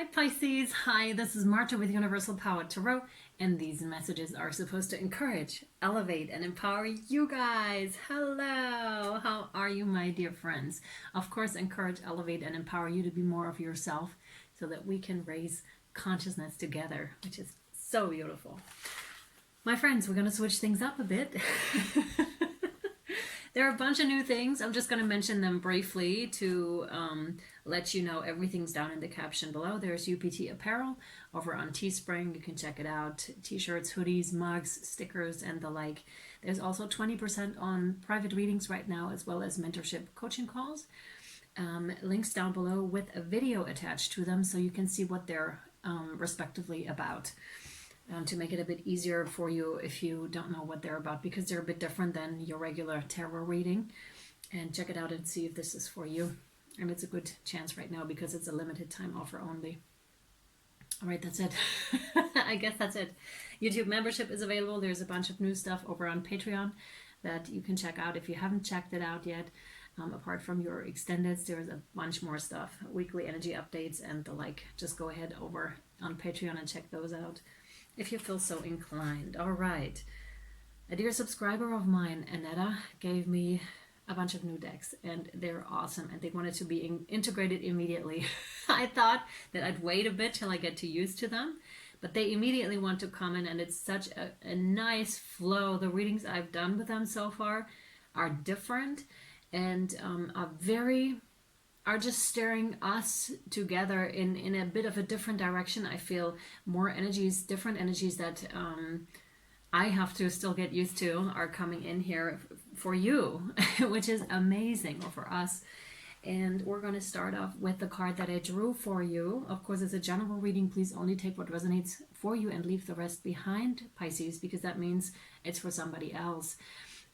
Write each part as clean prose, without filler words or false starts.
Hi Pisces, hi, this is Marta with Universal Power Tarot, and these messages are supposed to encourage, elevate, and empower you guys. Hello, how are you, my dear friends? Of course, encourage, elevate, and empower you to be more of yourself so that we can raise consciousness together, which is so beautiful. My friends, we're going to switch things up a bit. There are a bunch of new things. I'm just going to mention them briefly to let you know everything's down in the caption below. There's U.P.T apparel over on Teespring. You can check it out. T-shirts, hoodies, mugs, stickers, and the like. There's also 20% on private readings right now, as well as mentorship coaching calls. Links down below with a video attached to them so you can see what they're respectively about. To make it a bit easier for you if you don't know what they're about, because they're a bit different than your regular tarot reading. And check it out and see if this is for you. And it's a good chance right now because it's a limited time offer only. All right, that's it. I guess that's it. YouTube membership is available. There's a bunch of new stuff over on Patreon that you can check out if you haven't checked it out yet. Apart from your extendeds, there's a bunch more stuff, weekly energy updates and the like. Just go ahead over on Patreon and check those out if you feel so inclined. All right. A dear subscriber of mine, Annetta, gave me a bunch of new decks, and they're awesome, and they wanted to be integrated immediately. I thought that I'd wait a bit till I get too used to them, but they immediately want to come in, and it's such a nice flow. The readings I've done with them so far are different and are just steering us together in a bit of a different direction. I feel more energies, different energies that I have to still get used to are coming in here for you, which is amazing, or for us. And we're going to start off with the card that I drew for you. Of course, it's a general reading. Please only take what resonates for you and leave the rest behind, Pisces, because that means it's for somebody else.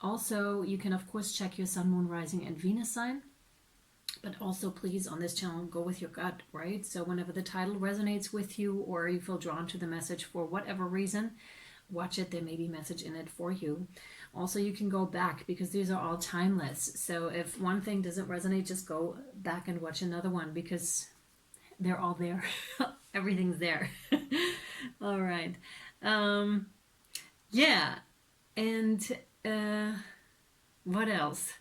Also, you can, of course, check your sun, moon, rising, and Venus sign. But also, please, on this channel, go with your gut, right? So whenever the title resonates with you or you feel drawn to the message for whatever reason, watch it. There may be a message in it for you. Also, you can go back because these are all timeless. So if one thing doesn't resonate, just go back and watch another one because they're all there. Everything's there. All right. Yeah. And what else?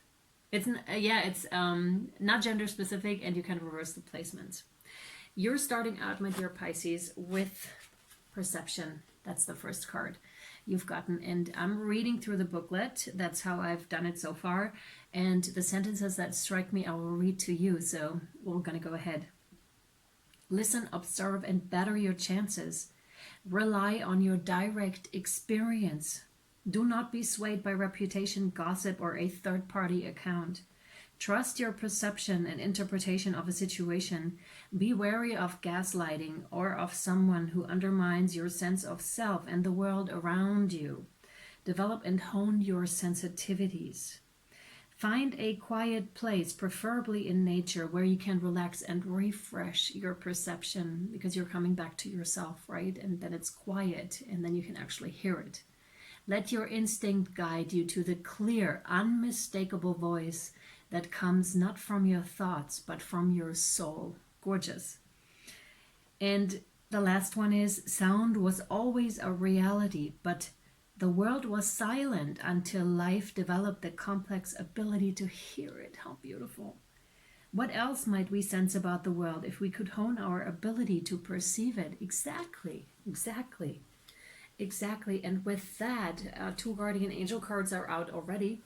It's not gender specific, and you can reverse the placements. You're starting out, my dear Pisces, with perception. That's the first card you've gotten, and I'm reading through the booklet. That's how I've done it so far, and the sentences that strike me I will read to you, so we're gonna go ahead. Listen, observe, and better your chances. Rely on your direct experience. Do not be swayed by reputation, gossip, or a third-party account. Trust your perception and interpretation of a situation. Be wary of gaslighting or of someone who undermines your sense of self and the world around you. Develop and hone your sensitivities. Find a quiet place, preferably in nature, where you can relax and refresh your perception, because you're coming back to yourself, right? And then it's quiet, and then you can actually hear it. Let your instinct guide you to the clear, unmistakable voice that comes not from your thoughts, but from your soul. Gorgeous. And the last one is, sound was always a reality, but the world was silent until life developed the complex ability to hear it. How beautiful. What else might we sense about the world if we could hone our ability to perceive it? Exactly. And with that, two guardian angel cards are out already.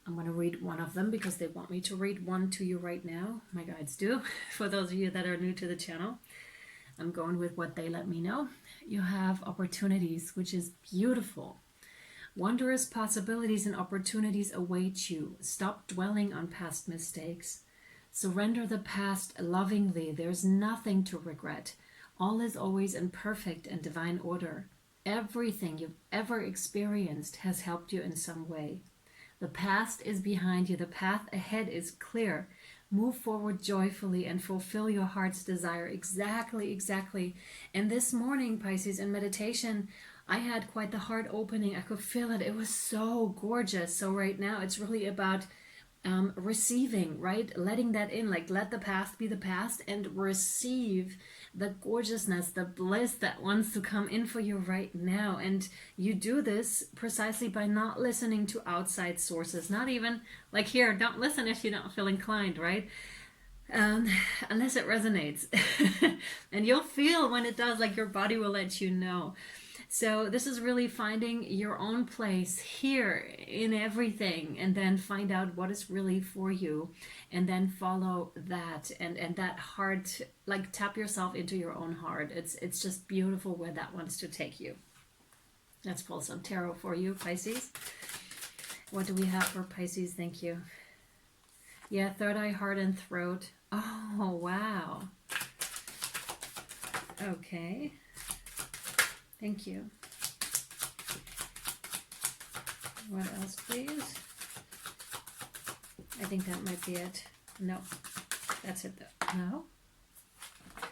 I'm going to read one of them because they want me to read one to you right now. My guides do. For those of you that are new to the channel, I'm going with what they let me know. You have opportunities, which is beautiful. Wondrous possibilities and opportunities await you. Stop dwelling on past mistakes. Surrender the past lovingly. There's nothing to regret. All is always in perfect and divine order. Everything you've ever experienced has helped you in some way. The past is behind you. The path ahead is clear. Move forward joyfully and fulfill your heart's desire. Exactly. And this morning, Pisces, in meditation, I had quite the heart opening. I could feel it. It was so gorgeous. So right now, it's really about receiving, right? Letting that in, like let the past be the past and receive the gorgeousness, the bliss that wants to come in for you right now. And you do this precisely by not listening to outside sources. Not even like here, don't listen if you don't feel inclined, right? Unless it resonates. And you'll feel when it does, like your body will let you know. So this is really finding your own place here in everything, and then find out what is really for you, and then follow that, and that heart, like tap yourself into your own heart. It's just beautiful where that wants to take you. Let's pull some tarot for you, Pisces. What do we have for Pisces? Thank you. Yeah, third eye, heart, and throat. Oh, wow. Okay. Thank you. What else, please? I think that might be it. No. That's it, though. No?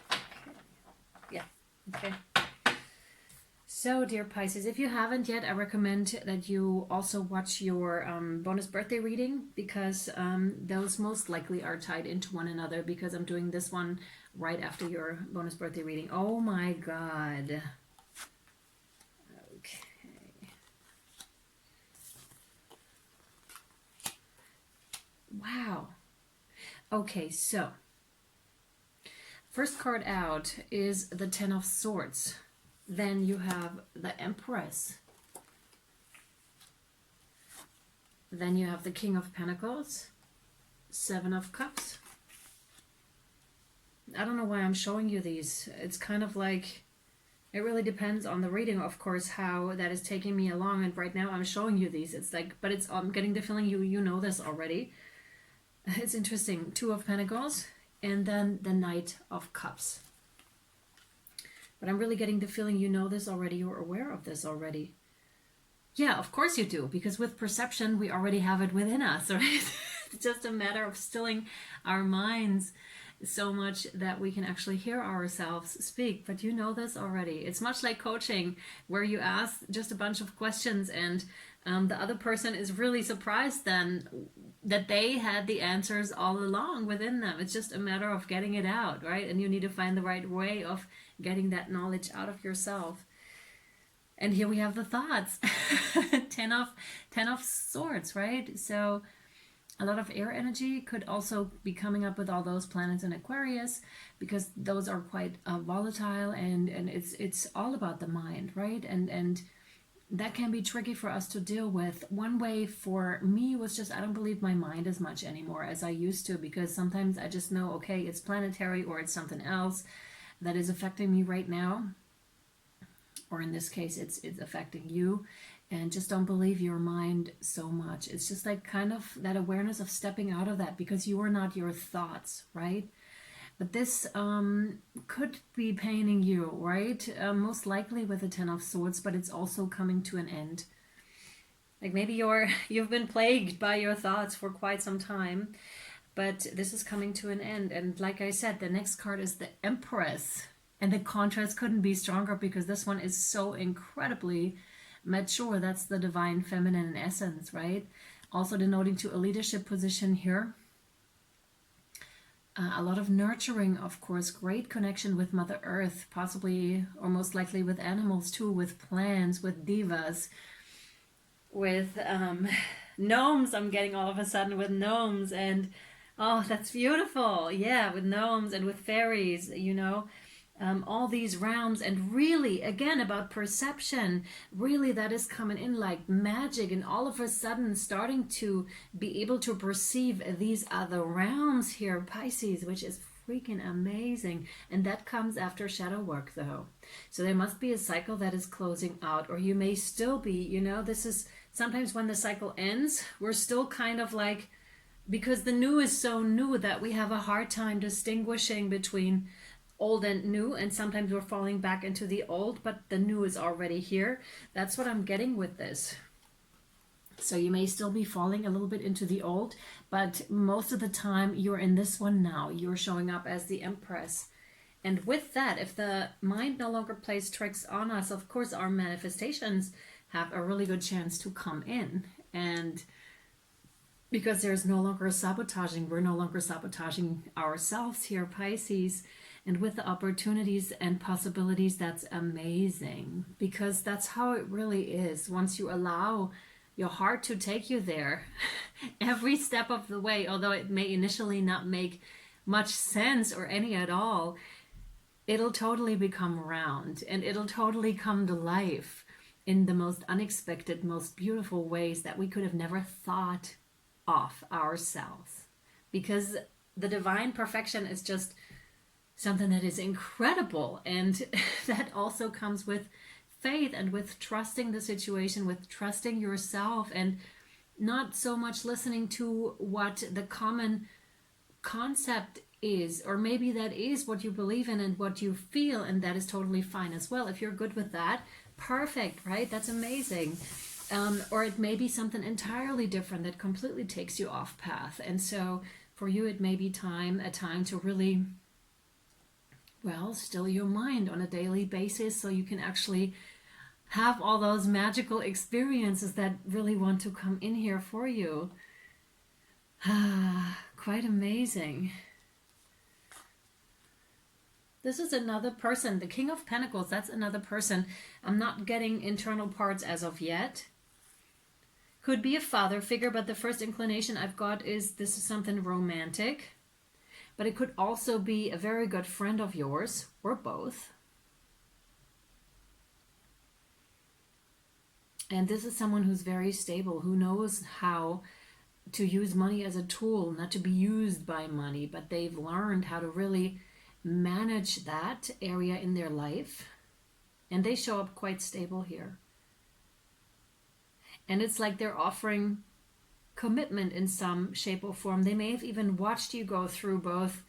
Okay. Yeah. Okay. So, dear Pisces, if you haven't yet, I recommend that you also watch your bonus birthday reading, because those most likely are tied into one another, because I'm doing this one right after your bonus birthday reading. Oh my God. Okay. Wow. Okay, so first card out is the Ten of Swords. Then you have the Empress. Then you have the King of Pentacles, Seven of Cups. I don't know why I'm showing you these. It's kind of like, it really depends on the reading, of course, how that is taking me along. And right now I'm showing you these. It's like, but it's, I'm getting the feeling you know this already. It's interesting. Two of Pentacles, and then the Knight of Cups. But I'm really getting the feeling you know this already, you're aware of this already. Yeah, of course you do, because with perception, we already have it within us, right? It's just a matter of stilling our minds so much that we can actually hear ourselves speak. But you know this already. It's much like coaching, where you ask just a bunch of questions, and the other person is really surprised then that they had the answers all along within them. It's just a matter of getting it out, right? And you need to find the right way of getting that knowledge out of yourself. And here we have the thoughts. Ten of Swords, right? So a lot of air energy could also be coming up with all those planets in Aquarius, because those are quite volatile, and it's all about the mind, right? And that can be tricky for us to deal with. One way for me was just, I don't believe my mind as much anymore as I used to, because sometimes I just know, okay, it's planetary, or it's something else that is affecting me right now, or in this case it's affecting you, and just don't believe your mind so much. It's just like kind of that awareness of stepping out of that, because you are not your thoughts, right? But this could be paining you, right? Most likely with the Ten of Swords, but it's also coming to an end. Like maybe you've been plagued by your thoughts for quite some time, but this is coming to an end. And like I said, the next card is the Empress. And the contrast couldn't be stronger, because this one is so incredibly mature. That's the divine feminine in essence, right? Also denoting to a leadership position here. A lot of nurturing, of course, great connection with Mother Earth, possibly or most likely with animals too, with plants, with divas, with gnomes. I'm getting all of a sudden with gnomes, and oh, that's beautiful. Yeah, with gnomes and with fairies, you know. All these realms, and really again about perception, really that is coming in like magic, and all of a sudden starting to be able to perceive these other realms here, Pisces, which is freaking amazing. And that comes after shadow work though, so there must be a cycle that is closing out, or you may still be, you know, this is sometimes when the cycle ends, we're still kind of like, because the new is so new that we have a hard time distinguishing between old and new, and sometimes we're falling back into the old, but the new is already here. That's what I'm getting with this. So you may still be falling a little bit into the old, but most of the time you're in this one now. You're showing up as the Empress. And with that, if the mind no longer plays tricks on us, of course our manifestations have a really good chance to come in. And because there's no longer sabotaging. We're no longer sabotaging ourselves here, Pisces. And with the opportunities and possibilities, that's amazing, because that's how it really is. Once you allow your heart to take you there, every step of the way, although it may initially not make much sense or any at all, it'll totally become round, and it'll totally come to life in the most unexpected, most beautiful ways that we could have never thought of ourselves. Because the divine perfection is just something that is incredible, and that also comes with faith and with trusting the situation, with trusting yourself, and not so much listening to what the common concept is, or maybe that is what you believe in and what you feel, and that is totally fine as well. If you're good with that, perfect, right? That's amazing. Or it may be something entirely different that completely takes you off path. And so for you, it may be a time to really, well, still your mind on a daily basis, so you can actually have all those magical experiences that really want to come in here for you. Quite amazing. This is another person, the King of Pentacles, that's another person. I'm not getting internal parts as of yet. Could be a father figure, but the first inclination I've got is this is something romantic. But it could also be a very good friend of yours, or both. And this is someone who's very stable, who knows how to use money as a tool, not to be used by money, but they've learned how to really manage that area in their life. And they show up quite stable here. And it's like they're offering commitment in some shape or form. They may have even watched you go through both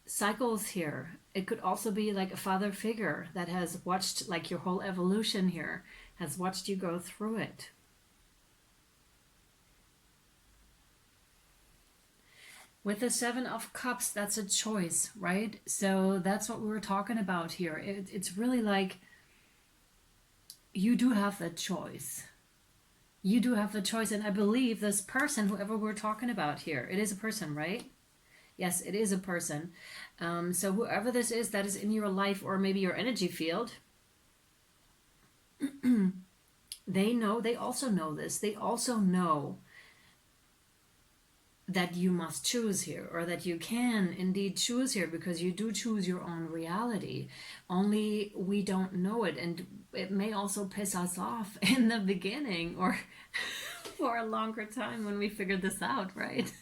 cycles here. It could also be like a father figure that has watched like your whole evolution here, has watched you go through it. With the Seven of Cups, that's a choice, right? So that's what we were talking about here. It's really like you do have the choice. You do have the choice. And I believe this person, whoever we're talking about here, it is a person, right? Yes, it is a person. So whoever this is that is in your life, or maybe your energy field, they also know this. They also know that you must choose here, or that you can indeed choose here, because you do choose your own reality. Only we don't know it, and it may also piss us off in the beginning, or for a longer time when we figure this out, right?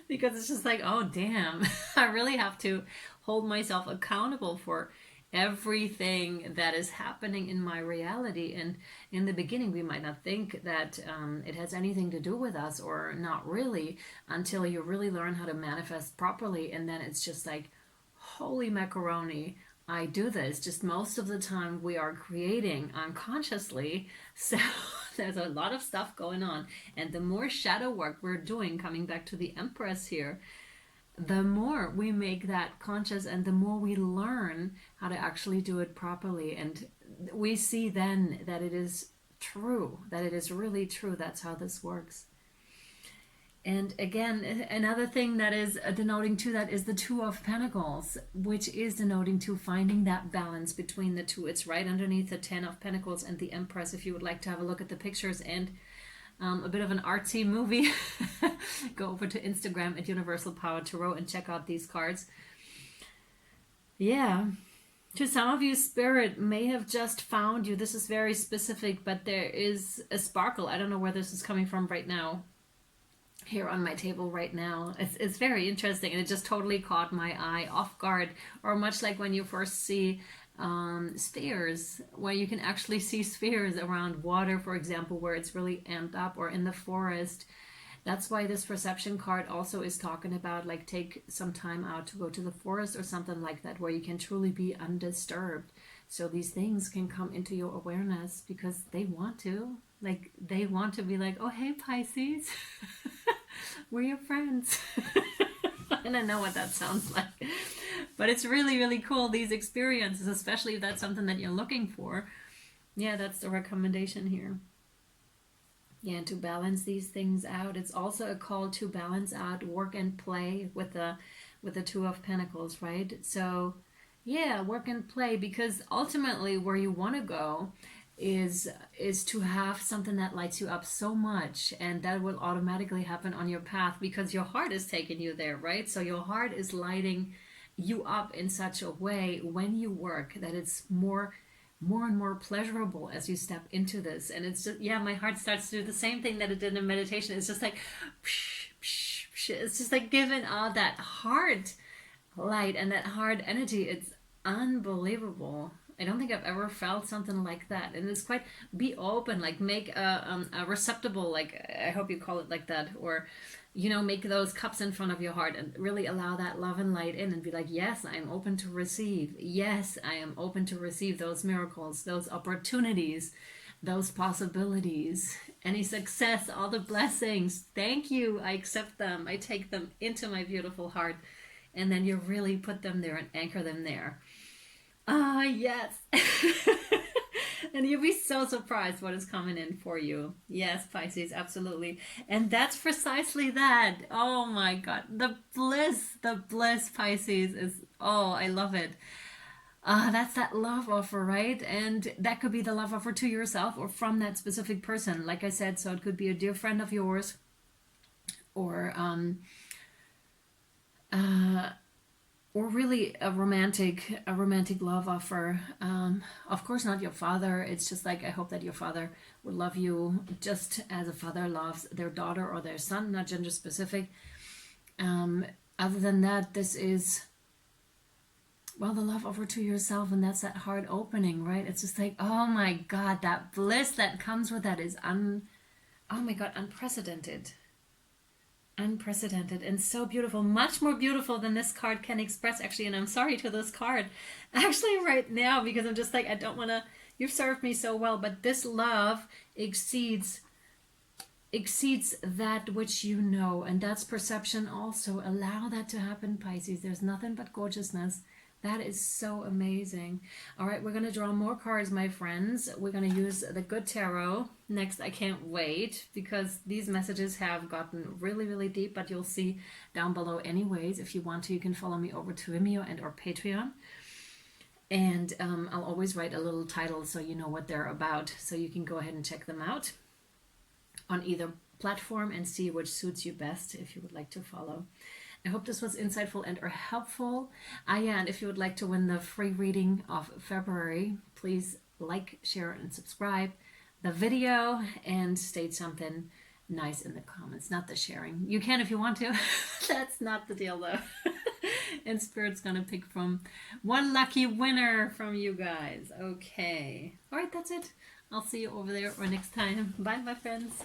Because it's just like, oh damn, I really have to hold myself accountable for everything that is happening in my reality. And in the beginning we might not think that it has anything to do with us, or not really, until you really learn how to manifest properly. And then it's just like, holy macaroni, I do this. Just most of the time we are creating unconsciously, so there's a lot of stuff going on. And the more shadow work we're doing, coming back to the Empress here, the more we make that conscious, and the more we learn how to actually do it properly. And we see then that it is true, that it is really true. That's how this works. And again, another thing that is denoting to that is the Two of Pentacles, which is denoting to finding that balance between the two. It's right underneath the Ten of Pentacles and the Empress. If you would like to have a look at the pictures and a bit of an artsy movie, go over to Instagram at universalpowertarot and check out these cards. Yeah, to some of you, Spirit may have just found you. This is very specific, but there is a sparkle. I don't know where this is coming from right now, here on my table right now. It's very interesting, and it just totally caught my eye off guard. Or much like when you first see spheres, where you can actually see spheres around water, for example, where it's really amped up, or in the forest. That's why this perception card also is talking about, like, take some time out to go to the forest or something like that, where you can truly be undisturbed. So these things can come into your awareness because they want to. Like, they want to be like, oh, hey, Pisces, we're your friends. And I know what that sounds like. But it's really, really cool, these experiences, especially if that's something that you're looking for. Yeah, that's the recommendation here. Yeah, and to balance these things out. It's also a call to balance out work and play with the Two of Pentacles, right? So yeah, work and play, because ultimately where you want to go is to have something that lights you up so much, and that will automatically happen on your path because your heart is taking you there, right? So your heart is lighting you up in such a way when you work that it's more and more pleasurable as you step into this. And it's just, yeah, my heart starts to do the same thing that it did in meditation. It's just like psh, psh, psh. It's just like giving all that heart light and that hard energy. It's unbelievable. I don't think I've ever felt something like that. And it's quite, be open, like make a receptacle, like I hope you call it like that, or make those cups in front of your heart and really allow that love and light in and be like, yes, I am open to receive. Yes, I am open to receive those miracles, those opportunities, those possibilities, any success, all the blessings. Thank you. I accept them. I take them into my beautiful heart. And then you really put them there and anchor them there. Ah, yes. And you'll be so surprised what is coming in for you. Yes, Pisces, absolutely. And that's precisely that. Oh my God. The bliss, Pisces, is, oh, I love it. That's that love offer, right? And that could be the love offer to yourself or from that specific person. Like I said, so it could be a dear friend of yours, or really a romantic love offer. Of course not your father. It's just like, I hope that your father would love you just as a father loves their daughter or their son, not gender specific. Other than that, this is, well, the love offer to yourself, and that's that heart opening, right? It's just like, oh my God, that bliss that comes with that is oh my God, unprecedented and so beautiful, much more beautiful than this card can express, actually. And I'm sorry to this card actually right now, because I'm just like, I don't want to, you've served me so well, but this love exceeds that which you know, and that's perception also. Allow that to happen, Pisces. There's nothing but gorgeousness. That is so amazing. All right, we're going to draw more cards, my friends. We're going to use the Good Tarot next. I can't wait, because these messages have gotten really, really deep, but you'll see down below anyways. If you want to, you can follow me over to Vimeo and or Patreon. And I'll always write a little title so you know what they're about. So you can go ahead and check them out on either platform and see which suits you best if you would like to follow. I hope this was insightful and or helpful. And if you would like to win the free reading of February, please like, share, and subscribe the video and state something nice in the comments. Not the sharing. You can if you want to. That's not the deal though. And Spirit's gonna pick from one lucky winner from you guys. Okay. All right, that's it. I'll see you over there or next time. Bye, my friends.